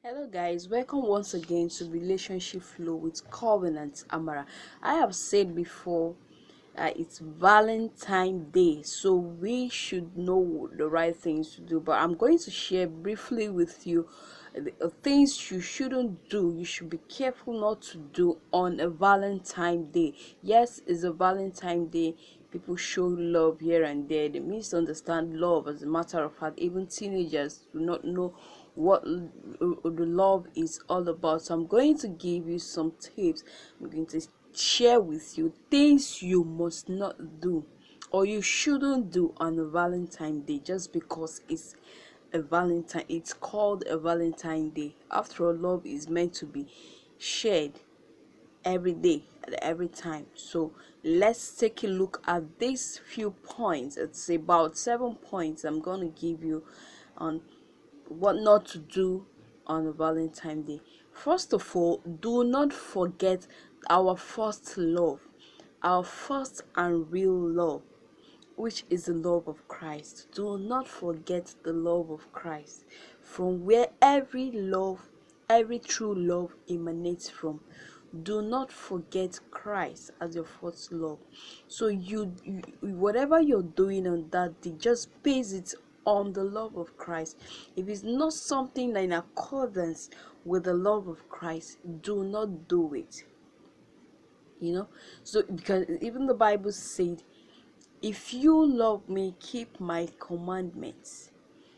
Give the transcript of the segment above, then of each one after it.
Hello guys, welcome once again to Relationship Flow with Covenant Amara. I have said before, it's Valentine's Day, so we should know the right things to do. But I'm going to share briefly with you the things you shouldn't do. You should be careful not to do on a Valentine's Day. Yes, it's a Valentine's Day. People show love here and there. They misunderstand love. As a matter of fact, even teenagers do not know what the love is all about. So I'm going to give you some tips. I'm going to share with you things you must not do or you shouldn't do on a Valentine Day, just because it's called a Valentine Day. After all, love is meant to be shared every day at every time. So let's take a look at these few points. It's about 7 points I'm going to give you on what not to do on a Valentine's Day. First of all, do not forget our first love, our first and real love, which is the love of Christ. Do not forget the love of Christ, from where every love, every true love emanates from. Do not forget Christ as your first love. So you whatever you're doing on that day, just base it on the love of Christ. If it's not something in accordance with the love of Christ, do not do it. So because even the Bible said, if you love me, keep my commandments.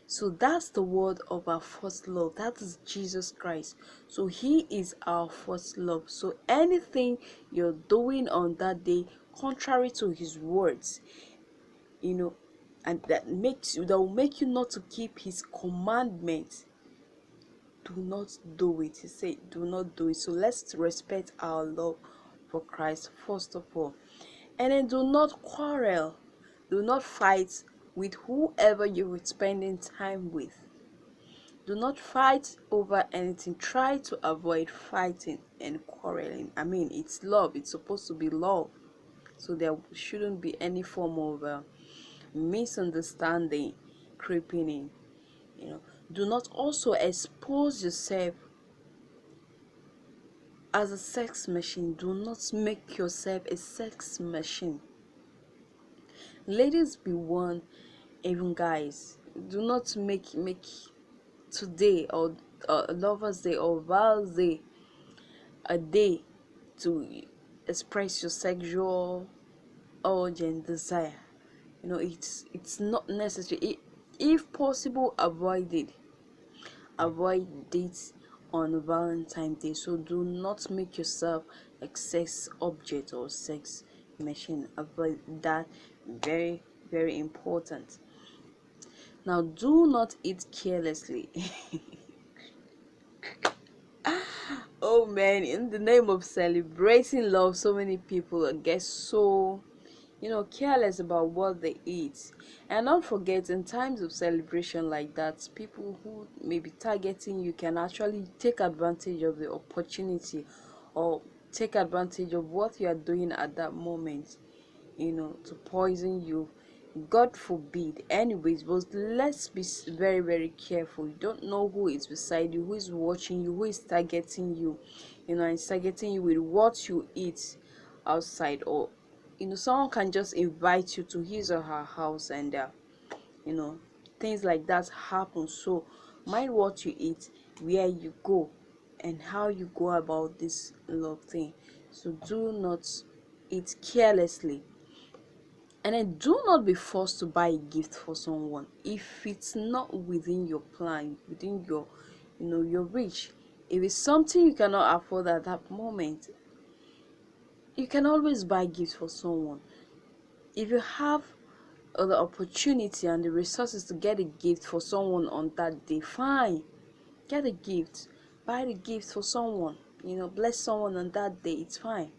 So that's the word of our first love. That is Jesus Christ. So he is our first love. So anything you're doing on that day contrary to his words, you know, and that will make you not to keep his commandments, do not do it. He said, do not do it. So let's respect our love for Christ first of all. And then do not quarrel. Do not fight with whoever you're spending time with. Do not fight over anything. Try to avoid fighting and quarreling. I mean, it's love. It's supposed to be love. So there shouldn't be any form of misunderstanding creeping in. Do not also expose yourself as a sex machine. Do not make yourself a sex machine. Ladies, be warned. Even guys, do not make today or Lovers Day or Vows Day a day to express your sexual urge and desire. It's not necessary. If possible, avoid it on Valentine's Day. So do not make yourself a sex object or sex machine. Avoid that. Very, very important. Now, do not eat carelessly. Oh man, in the name of celebrating love, so many people get so careless about what they eat. And don't forget, in times of celebration like that, people who may be targeting you can actually take advantage of the opportunity, or take advantage of what you are doing at that moment, to poison you. God forbid. Anyways, but let's be very, very careful. You don't know who is beside you, who is watching you, who is targeting you, and targeting you with what you eat outside. Or someone can just invite you to his or her house, and you know things like that happen. So mind what you eat, where you go, and how you go about this love thing. So do not eat carelessly. And then do not be forced to buy a gift for someone if it's not within your plan, within your reach. If it's something you cannot afford at that moment, you can always buy gifts for someone. If you have the opportunity and the resources to get a gift for someone on that day, fine, get a gift, buy the gift for someone, bless someone on that day. It's fine.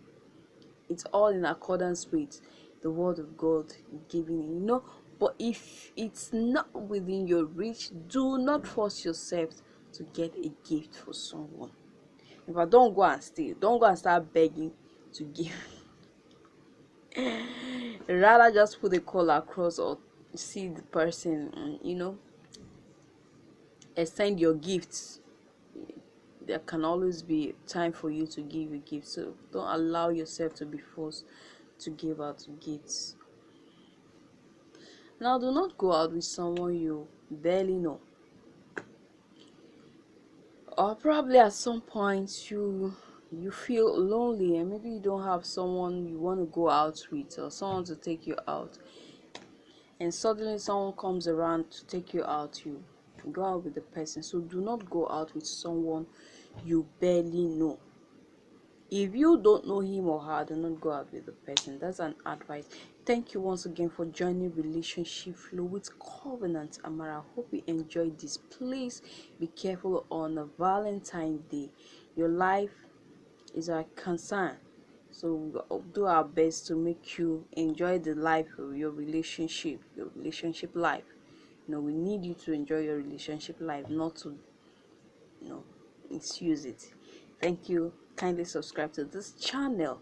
It's all in accordance with the word of God giving but if it's not within your reach, do not force yourself to get a gift for someone. In fact, don't go and steal, don't go and start begging to give. Rather just put a call across, or see the person and extend your gifts there can always be time for you to give a gift. So don't allow yourself to be forced to give out gifts. Now, do not go out with someone you barely know, or probably at some point you feel lonely and maybe you don't have someone you want to go out with or someone to take you out, and suddenly someone comes around to take you out. You go out with the person. So do not go out with someone you barely know. If you don't know him or her, do not go out with the person. That's an advice. Thank you once again for joining Relationship Flow with Covenant Amara. Hope you enjoyed this. Please be careful on a Valentine's Day. Your life is our concern, so we'll do our best to make you enjoy the life of your relationship life. We need you to enjoy your relationship life, not to you know misuse it. Thank you. Kindly subscribe to this channel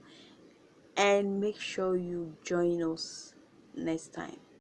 and make sure you join us next time.